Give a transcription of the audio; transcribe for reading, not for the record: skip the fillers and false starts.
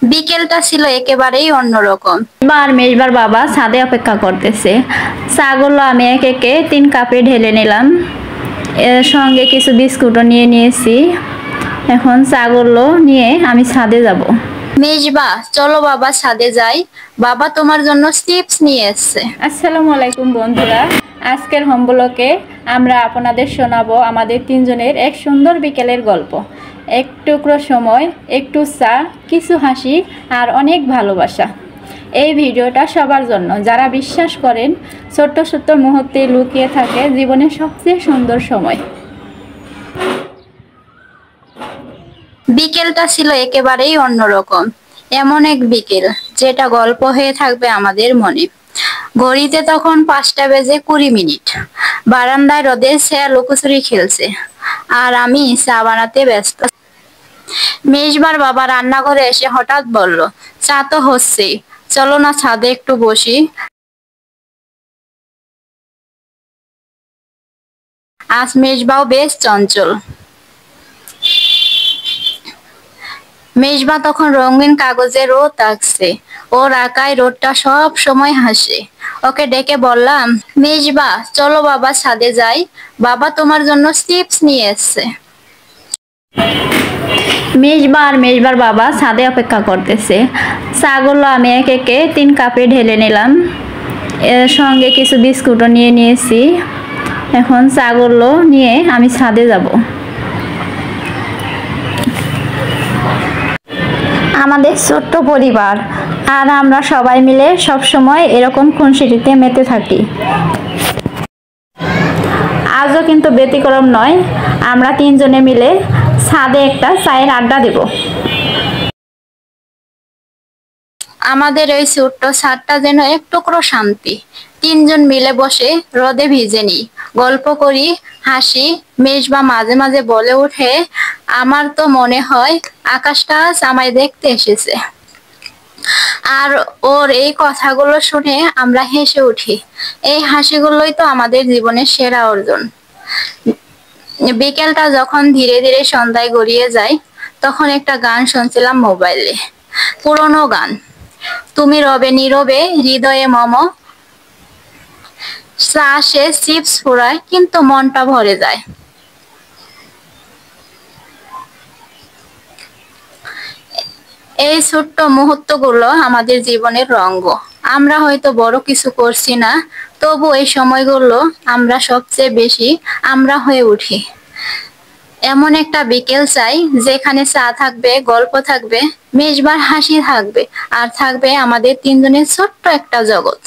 বিকেলটা ছিল একেবারেই অন্যরকম। এবার মেজবার বাবা ছাদে অপেক্ষা করতেছে। চাগুলো আমি এক একে 3 কাপে ঢেলে নিলাম। এর সঙ্গে কিছু বিস্কুটও নিয়ে নিয়েছি। এখন চাগুলো নিয়ে আমি ছাদে যাব। মেজবা, চলো বাবা ছাদে যাই, বাবা তোমার জন্য চিপস নিয়ে এসেছে। আসসালামু আলাইকুম বন্ধুরা, আজকের হোম ব্লগে আমরা আপনাদের শোনাবো আমাদের তিনজনের এক সুন্দর বিকেলের গল্প। এক টুকরো সময়, একটু চা, কিছু হাসি আর অনেক ভালোবাসা। এই ভিডিওটা সবার জন্য যারা বিশ্বাস করেন ছোট্ট ছোট্ট মুহূর্তে লুকিয়ে থাকে জীবনের সবচেয়ে সুন্দর সময়। বিকেলটা ছিল একেবারেই অন্যরকম। এমন এক বিকেল যেটা গল্প হয়ে থাকবে আমাদের মনে। ঘড়িতে তখন 5:20। বারান্দায় রোদের ছায়া লুকোচুরি খেলছে, আর আমি চা বানাতে ব্যস্ত। মেজবার বাবা রান্নাঘরে এসে হঠাৎ বলল, চা তো হচ্ছেই, চলো না ছাদে একটু বসি। আজ মেজবাও বেশ চঞ্চল। মেজবা তখন রঙিন কাগজে রোদ আঁকছে। ওর আঁকায় রোদটা সব সময় হাসে। ওকে ডেকে বললাম, মেজবা চলো বাবা ছাদে যাই, বাবা তোমার জন্য চিপস নিয়ে এসেছে। মেজবা আর মেজবার বাবা ছাদে অপেক্ষা করতেছে। চাগুলো আমি এক একে 3 কাপে ঢেলে নিলাম। এর সঙ্গে কিছু বিস্কুটও নিয়ে নিয়েছি। এখন চাগুলো নিয়ে আমি ছাদে যাব। আমাদের ছোট্ট পরিবার, আর আমরা সবাই মিলে সব সময় এরকম খুনসুটিতে মেতে থাকি। আজও কিন্তু ব্যতিক্রম নয়। আমরা তিনজনে মিলে ছাদে একটা চায়ের আড্ডা দেব। আমাদের এই ছোট্ট ছাদটা যেন এক টুকরো শান্তি। তিনজন মিলে বসে রোদে ভিজে নিই, গল্প করি, হাসি। মেজবা মাঝে মাঝে বলে ওঠে, আমার তো মনে হয় আকাশটা আজ আমায় দেখতে এসেছে। আর ওর এই কথাগুলো শুনে আমরা হেসে উঠি। এই হাসিগুলোই তো আমাদের জীবনের সেরা অর্জন। বিকেলটা যখন ধীরে ধীরে সন্ধ্যায় গড়িয়ে যায়, তখন একটা গান শুনছিলাম মোবাইলে। পুরোনো গান, তুমি রবে নীরবে হৃদয়ে মম। চা শেষ, চিপস ফুরায়, কিন্তু মনটা ভরে যায়। এই ছোট্ট মুহূর্তগুলো আমাদের জীবনের রঙ্গ। আমরা হয়তো বড় কিছু করছি না, তবু এই সময়গুলো আমরা সবচেয়ে বেশি আমরা হয়ে উঠি। এমন একটা বিকেল চাই যেখানে চা থাকবে, গল্প থাকবে, মেজবার হাসি থাকবে, আর থাকবে আমাদের তিনজনের ছোট্ট একটা জগৎ।